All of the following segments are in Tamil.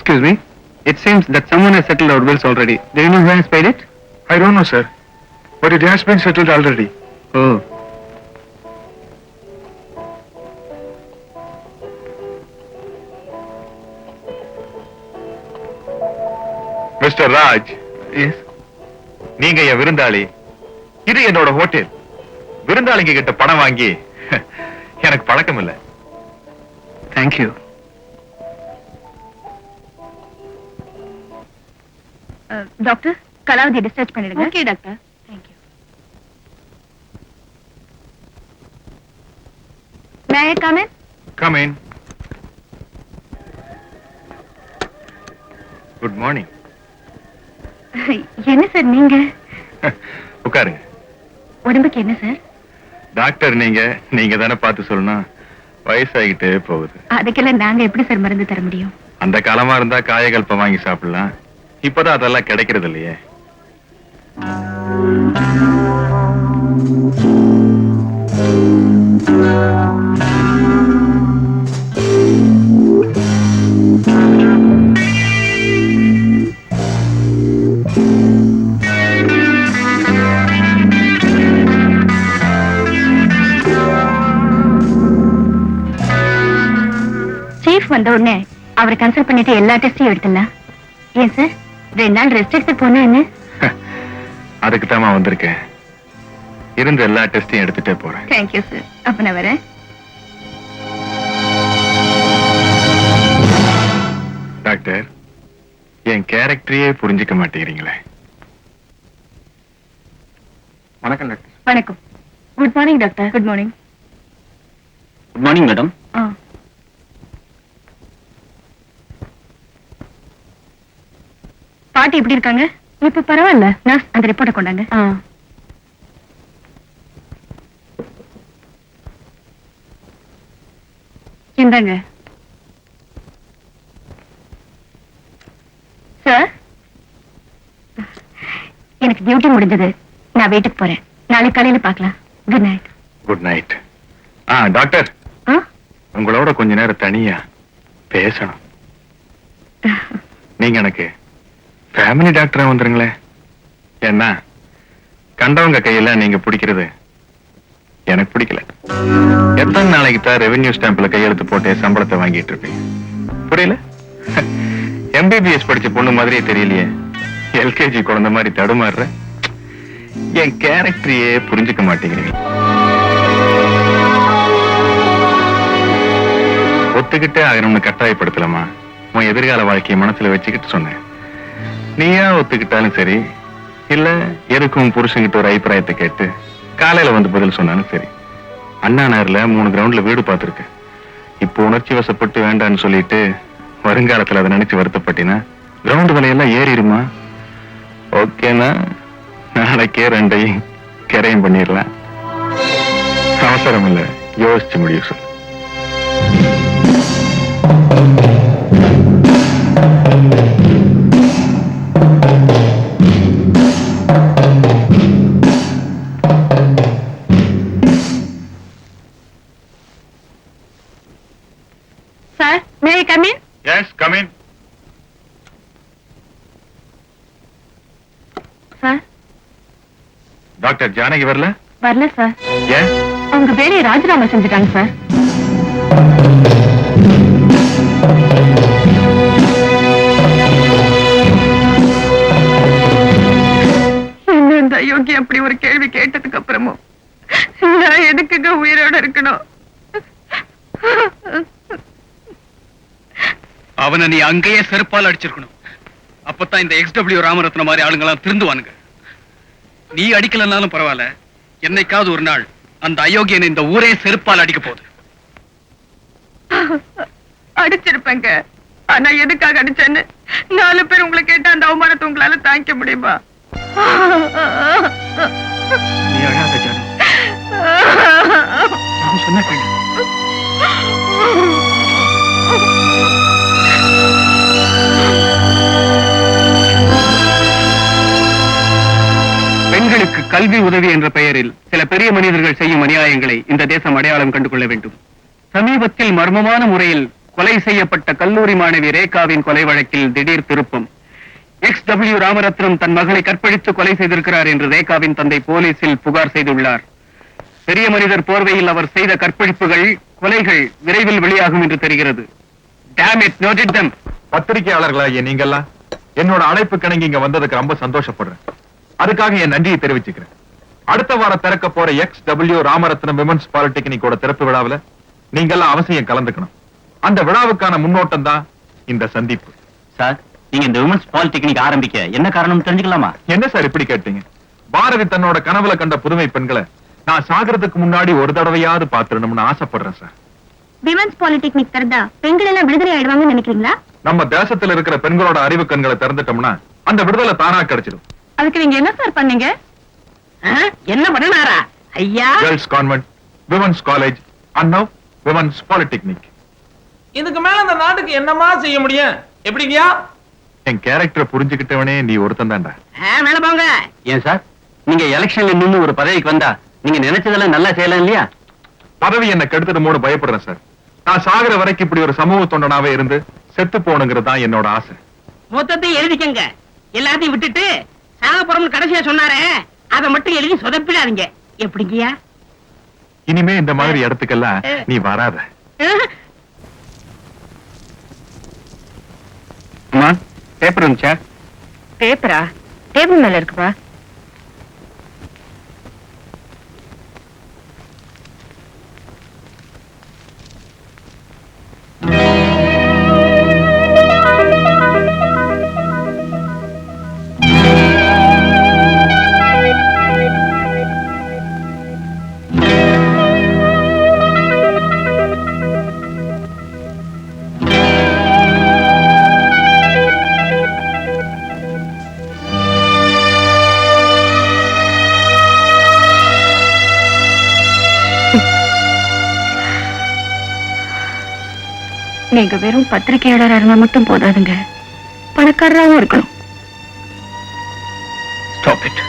Excuse me. It seems that someone has settled our bills already. Do you know who has paid it? I don't know, sir. But it has been settled already. Oh. Mr. Raj, Yes. நீங்க என் விருந்தாளி. இது என்னோட ஹோட்டல். விருந்தாளிங்க கிட்ட பணம் வாங்கி எனக்கு பழக்கம் இல்ல. Thank you. Doctor, Kalavathi discharge பண்ணிடுங்க. Okay doctor. Thank you. May I come in? Come in. Good morning. என்ன சார் நீங்க? உட்காருங்க. உடம்புக்கு என்ன சார்? டாக்டர் நீங்க தானே பார்த்து சொல்லணும். வயசாகிட்டே போகுது. அதுக்கெல்லாம் நாங்க எப்படி சார் மருந்து தர முடியும்? அந்த காலமா இருந்தா காயகல்பம் வாங்கி சாப்பிடலாம். இப்பதான் அதெல்லாம் கிடைக்கிறது இல்லையே. சீஃப் வந்த உடனே அவரை கன்சல்ட் பண்ணிட்டு எல்லா டெஸ்டையும் எடுத்துடலாம். ஏன் சார் 2 நாள் ரெஸ்ட் எடுத்து போனா என்ன? அதுக்கு தான் வந்திருக்கேன். இருந்த எல்லா டெஸ்டையும் எடுத்துட்டே போறேன். Thank you sir. அப்ப நான் வரேன். டாக்டர், என் கேரக்டரையே புரிஞ்சுக்க மாட்டேங்கிறீங்களே. வணக்கம் டாக்டர். வணக்கம். Good morning doctor. Good morning. Good morning madam. பாட்டி எப்படி இருக்காங்க? இப்ப பரவாயில்ல. நர்ஸ் அந்த ரிப்போர்ட்டை கொண்டாங்க. இந்தாங்க சார். எனக்கு டியூட்டி முடிஞ்சது. நான் வீட்டுக்கு போறேன். நாளைக்கு காலையில பார்க்கலாம். Good night. Good night. Doctor, உங்களோட கொஞ்ச நேரம் தனியா பேசணும். நீங்க எனக்கு ஃபேமிலி டாக்டரா வந்துருங்களே. என்ன கண்டவங்க கையில நீங்க பிடிக்கிறது எனக்கு பிடிக்கல. எத்தனை நாளைக்கு தான் ரெவென்யூ ஸ்டாம்ப்ல கையெழுத்து போட்டு சம்பளத்தை வாங்கிட்டு இருப்பீங்க? புரியல. எம்பிபிஎஸ் படிச்ச பொண்ணு மாதிரியே தெரியலையே. எல்கேஜி குழந்தை மாதிரி தடுமாறுற. என் கேரக்டரையே புரிஞ்சுக்க மாட்டேங்கிறீங்க. ஒத்துக்கிட்டே ஆகணும்னு கட்டாயப்படுத்தலாமா? உன் எதிர்கால வாழ்க்கையை மனசுல வச்சுக்கிட்டு சொன்னேன். நீயா ஒத்துக்கிட்டாலும் சரி, இல்ல எதுக்கும் புருஷங்கிட்ட ஒரு அபிப்பிராயத்தை கேட்டு காலையில வந்து பதில் சொன்னாலும் சரி. அண்ணா நகர்ல 3 கிரவுண்ட்ல வீடு பார்த்திருக்கேன். இப்போ உணர்ச்சி வசப்பட்டு வேண்டான்னு சொல்லிட்டு வருங்காலத்துல அதை நினைச்சு வருத்தப்பட்டினா கிரவுண்ட் விலையெல்லாம் ஏறிடுமா? ஓகேனா நாளைக்கே 2ஐயும் கரையும் பண்ணிடலாம். அவசரம் இல்ல, யோசிச்சு முடியும் சொல்லு. Sir, may I come in? Yes, come in. Sir, doctor Janaki வரல? வரல சார். ஏன்? அவங்க வேலையை ராஜினாமா செஞ்சுட்டாங்க சார். இந்த அயோக்கி அப்படி ஒரு கேள்வி கேட்டதுக்கு அப்புறமும் நான் எதுக்குங்க உயிரோட இருக்கணும்? அவனை நீ அங்கேயே செருப்பால் அடிச்சிருக்கணும். அப்பதான் இந்த XW ராமரத்ன மாதிரி ஆளுங்கெல்லாம் திருந்துவானுங்க. நீ அடிக்கலனாலும் பரவாயில்ல, என்னைக்காவது ஒரு நாள் அந்த அயோக்கியனை இந்த ஊரே செருப்பால் அடிக்க போகுது. அடிச்சிருப்பேங்க. ஆனா எதுக்காக அடிச்சேன்னு 4 பேர் உங்களை கேட்ட அந்த அவமானத்தை உங்களால தாங்கிக்க முடியுமா? நீ அழாத ஜானு. நான் சொன்ன கேளு. பெண்களுக்கு கல்வி உதவி என்ற பெயரில் சில பெரிய மனிதர்கள் செய்யும் அநியாயங்களை இந்த தேசம் அடையாளம் கண்டு கொள்ள வேண்டும். சமீபத்தில் மர்மமான முறையில் கொலை செய்யப்பட்ட கல்லூரி மாணவி ரேகாவின் கொலை வழக்கில் திடீர் திருப்பம். XW ராமரத்னம் தன் மகளை கற்பழித்து கொலை செய்திருக்கிறார் என்று ரேகாவின் தந்தை போலீசில் புகார் செய்துள்ளார். பெரிய மனிதர் போர்வையில் அவர் செய்த கற்பழிப்புகள், கொலைகள் விரைவில் வெளியாகும் என்று தெரிகிறது. Damn it, noted them. பத்திரிகையாளர்களாகிய நீங்கெல்லாம் என்னோட அழைப்பு கிணங்கி இங்க வந்ததுக்கு ரொம்ப சந்தோஷப்படுறேன். அதுக்காக என் நன்றியை தெரிவிச்சுக்கிறேன். அடுத்த வாரம் திறக்க போற XW ராமரத்னம் விமன்ஸ் பாலிடெக்னிக்கோட திறப்பு விழாவில் நீங்கெல்லாம் அவசியம் கலந்துக்கணும். அந்த விழாவுக்கான முன்னோட்டம் தான் இந்த சந்திப்பு. சார், நீங்க இந்த விமன்ஸ் பாலிடெக்னிக் ஆரம்பிக்க என்ன காரணம் தெரிஞ்சுக்கலாமா? என்ன சார் இப்படி கேட்டீங்க? பாரதி தன்னோட கனவுல கண்ட புதுமை பெண்களை நான் சாகிறதுக்கு முன்னாடி ஒரு தடவையாவது பாத்துடணும்னு ஆசைப்படுறேன் சார். விமன்ஸ் பாலிடெக்னிக் திறந்தா பெண்கள் எல்லாம் விடுதலை ஆயிடுவாங்கன்னு நினைக்கிறீங்களா? நம்ம தேசத்துல இருக்கிற பெண்களோட அறிவு கண்களை திறந்துட்டோம்னா அந்த விடுதலை தானா கிடைச்சிடும். அதுக்கு நீங்க என்ன சார் பண்ணீங்க? என்ன பண்ணினாரா ஐயா? Girls convent, women's college, and women's polytechnic. இதுக்கு மேல அந்த நாட்டுக்கு என்னமா செய்ய முடியும்? எப்படிங்கயா? என் கேரக்டரை புரிஞ்சுக்கிட்டவனே நீ ஒருத்தன் தான்டா. மேல போங்க. ஏன் சார், நீங்க எலெக்ஷன்ல நின்னு ஒரு பதவிக்கு வந்தா நீங்க நினைச்சதெல்லாம் நல்லா செய்யலாம் இல்லையா? பதவி என்ன கெடுத்துடுமோன்னு பயப்படுறேன் சார். நான் சாகுற வரைக்கும் இப்படி ஒரு சமூக தொண்டனாவே இருந்து செத்து போகணுங்கிறது தான் என்னோட ஆசை. மொத்தத்தையும் எழுதிக்கங்க. எல்லாத்தையும் விட்டுட்டு சாக போறோம்னு கடைசியா சொன்னாரே அதை மட்டும் எழுதி சொதப்பிடாதீங்க. எப்படிங்கயா? இனிமே இந்த மாதிரி இடத்துக்கெல்லாம் நீ வராத. அம்மா, பேப்பர் இருந்துச்சா? பேப்பரா? டேபிள் மேல இருக்குப்பா. நீங்க வெறும் பத்திரிகையாளரா இருந்தா மட்டும் போதாதுங்க, பணக்காரராகவும் இருக்கணும். Stop it.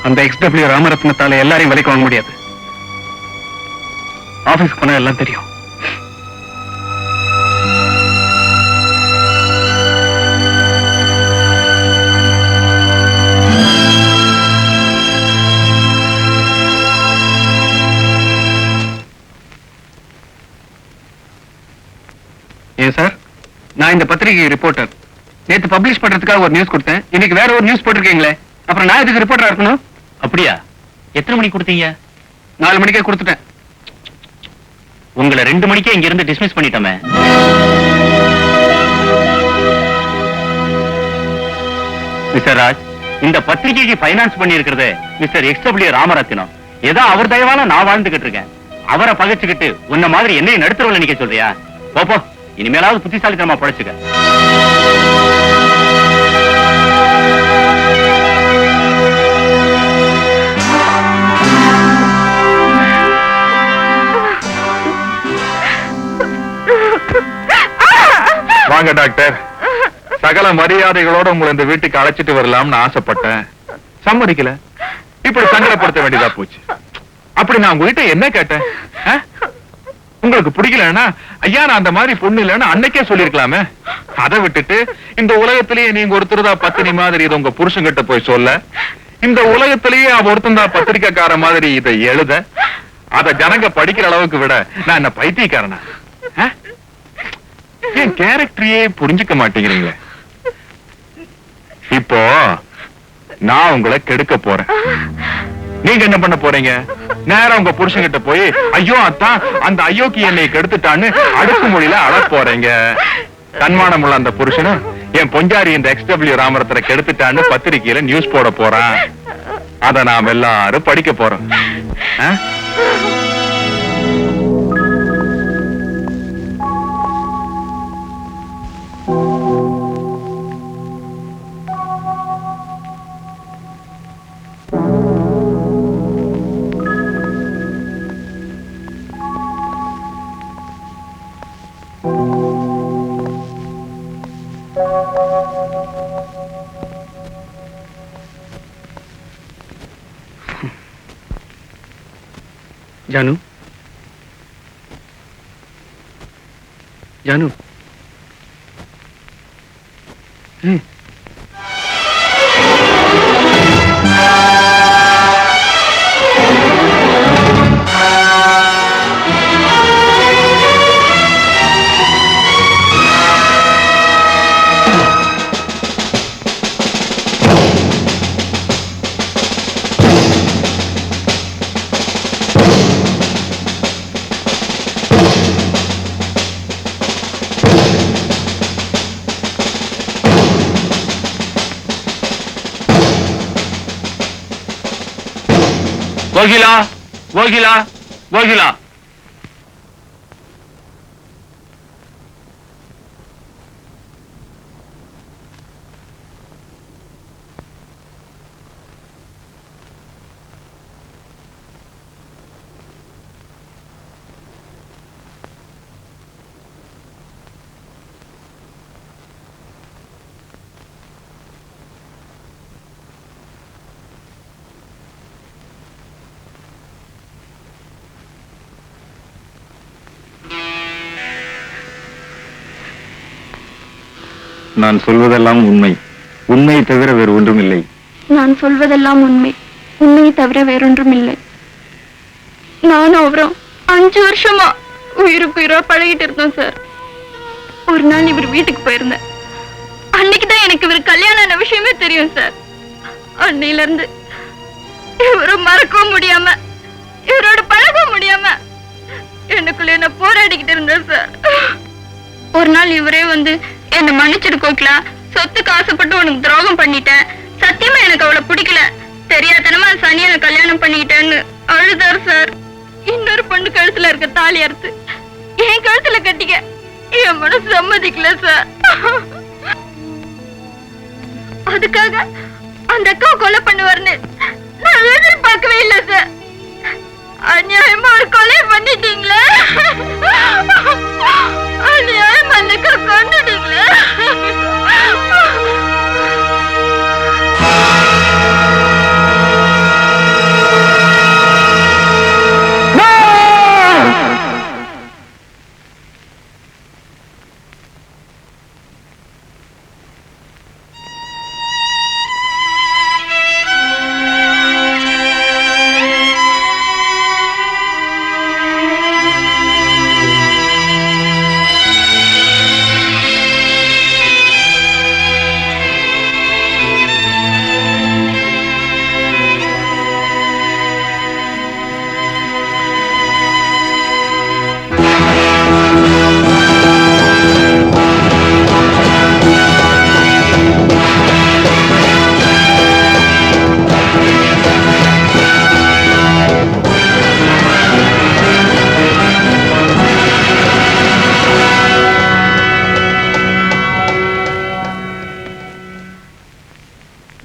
அந்த XW ராமரத்னத்தால எல்லாரையும் விலைக்கு வாங்க முடியாது. ஆபீஸ்க்கு போனா எல்லாம் தெரியும். ஏன் சார், நான் இந்த பத்திரிகை ரிப்போர்ட்டர். நேத்து பப்ளிஷ் பண்றதுக்காக ஒரு நியூஸ் கொடுத்தேன். இன்னைக்கு வேற ஒரு நியூஸ் போட்டிருக்கீங்களே, அப்புறம் நான் இதுக்கு ரிப்போர்ட்டரா இருக்கணும்? அப்படியா? எத்தனை மணிக்கு கொடுத்தீங்க? 4 மணிக்கே கொடுத்துட்டேன். உங்களை 2 மணிக்கே இங்க இருந்து டிஸ்மிஸ் பண்ணிட்டோமே. மிஸ்டர் ராஜ், இந்த பத்திரிகைக்கு பைனான்ஸ் பண்ணி இருக்கிறது மிஸ்டர் XW ராமரத்னம். ஏதோ அவர் தயவால நான் வாழ்ந்துகிட்டு இருக்கேன். அவரை பகைச்சுக்கிட்டு உன்ன மாதிரி என்னையும் நடுத்தரவுல நிக்க சொல்றியா? போப்போ, இனிமேலாவது புத்திசாலித்தனமா படைச்சுக்க. வாங்க டாக்டர். சகல மரியாதைகளோட உங்களை இந்த வீட்டுக்கு அழைச்சிட்டு வரலாம்னு ஆசைப்பட்டேன். சம்மதிக்கல. இப்படி சங்கடப்படுத்த வேண்டியதா போச்சு. அப்படி நான் உங்ககிட்ட என்ன கேட்டேன்? உங்களுக்கு பிடிக்கலன்னா ஐயா நான் அந்த மாதிரி பொண்ணு இல்லைன்னு அன்னைக்கே சொல்லிருக்கலாமே. அதை விட்டுட்டு இந்த உலகத்திலேயே நீங்க ஒருத்தர் தான் பத்தினி மாதிரி இதை உங்க புருஷன்கிட்ட போய் சொல்ல, இந்த உலகத்திலேயே அவ ஒருத்தன் தான் பத்திரிக்கைக்கார மாதிரி இதை எழுத, அத ஜனங்க படிக்கிற அளவுக்கு விட நான் என்ன பைத்தியக்காரனா? என் கேரக்டரையே புரிஞ்சுக்க மாட்டேங்கிறீங்களே. இப்போ நான் உங்களை கெடுக்க போறேன். நீங்க என்ன பண்ண போறீங்க? நேரம் உங்க புருஷன்கிட்ட போய் ஐயோ அத்தான் அந்த அயோக்கி என்னை கெடுத்துட்டான்னு அடுக்கு மொழியில அழ போறீங்க. தன்மானம் உள்ள அந்த புருஷனும் என் பொஞ்சாரி இந்த XW ராமரத்னை கெடுத்துட்டான்னு பத்திரிகையில நியூஸ் போட போறான். அத நாம் எல்லாரும் படிக்க போறோம். ஜானு, ஜானு ஏய் கோகிலா கோகிலா கோகிலா நான் சொல்வதெல்லாம் உண்மை. உண்மையை தவிர வேறு ஒன்றும் இல்லை. நான் சொல்வதெல்லாம் உண்மை. உண்மையை தவிர வேறொன்றும் இல்லை. நானும் அவரும் 5 வருஷமா உயிருக்கு உயிரா பழகிட்டு இருந்தோம் சார். ஒரு நாள் இவர் வீட்டுக்கு போயிருந்தேன். அன்னைக்குதான் எனக்கு இவர் கல்யாணம் ஆன விஷயமே தெரியும் சார். அன்னையில இருந்து இவரை மறக்கவும் முடியாம இவரோட பழக முடியாம எனக்குள்ள என்ன போராடிக்கிட்டு இருந்தேன் சார். ஒரு நாள் இவரே வந்து என்ன மன்னிச்சிடு கோகிலா, சொத்துக்கு ஆசைப்பட்டு உனக்கு துரோகம் பண்ணிட்டேன், சத்தியமா எனக்கு அவளை பிடிக்கல, தெரியாதனமா சனியான கல்யாணம் பண்ணிக்கிட்டேன்னு அழுதார் சார். இன்னொரு பொண்ணு கழுத்துல இருக்க தாலி அறுத்து என் கழுத்துல கட்டிக்க என் மனசு சம்மதிக்கல சார். அதுக்காக அந்த அக்கா கொலை பண்ணுவார்னு நான் எதிர்பார்க்கவே இல்லை சார். அநியாயமா ஒரு கொலை பண்ணிட்டீங்களே, அநியாயமா அந்த அக்கா கொண்டுட்டீங்களே.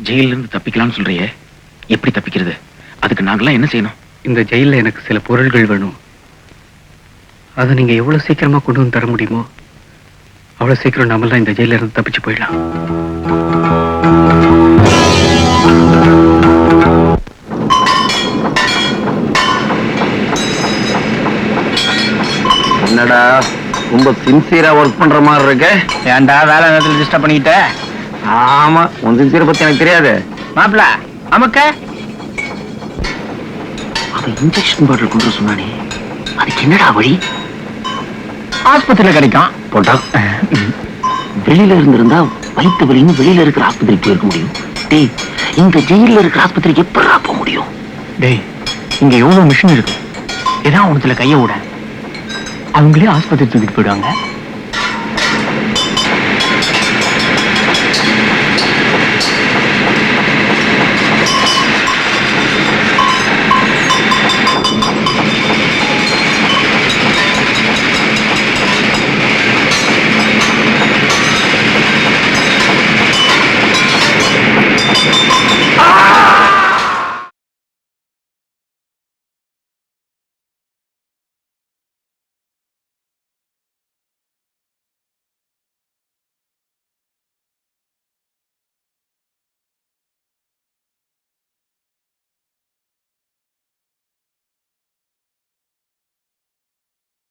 ஜெயில இருந்து தப்பிக்கலாம்னு சொல்றியே, எப்படி தப்பிக்கிறது? அதுக்கு நாங்கெல்லாம் என்ன செய்யணும்? இந்த ஜெயில எனக்கு சில பொருள்கள் வேணும். அதை நீங்க எவ்வளவு சீக்கிரமா கொண்டு வந்து தர முடியுமோ அவ்வளவு சீக்கிரம் நாமெல்லாம் இந்த ஜெயில இருந்து தப்பிச்சு போயிடலாம். என்னடா ரொம்ப சின்சியரா ஒர்க் பண்ற மாதிரி இருக்க? ஏன்டா வேலை நேரத்தில் டிஸ்டர்ப் பண்ணிக்கிட்ட? ஆமா, உன் சின்சியரை பத்தி எனக்கு தெரியாது. மாப்பிள அமக்க அவன் இன்ஜெக்ஷன் பாட்டில் கொண்டு சொன்னானே, அதுக்கு என்னடா வழி? ஆஸ்பத்திரியில கிடைக்கும் போட்டா. வெளியில இருந்திருந்தா வயிற்று வலின்னு வெளியில இருக்கிற ஆஸ்பத்திரிக்கு போயிருக்க முடியும். டேய், இந்த ஜெயில இருக்கிற ஆஸ்பத்திரிக்கு எப்படா போக முடியும்? டேய், இங்க எவ்வளவு மிஷின் இருக்கு, ஏதாவது ஒண்ணுல கைய விட அவங்களே ஆஸ்பத்திரி தூக்கிட்டு போயிடுவாங்க.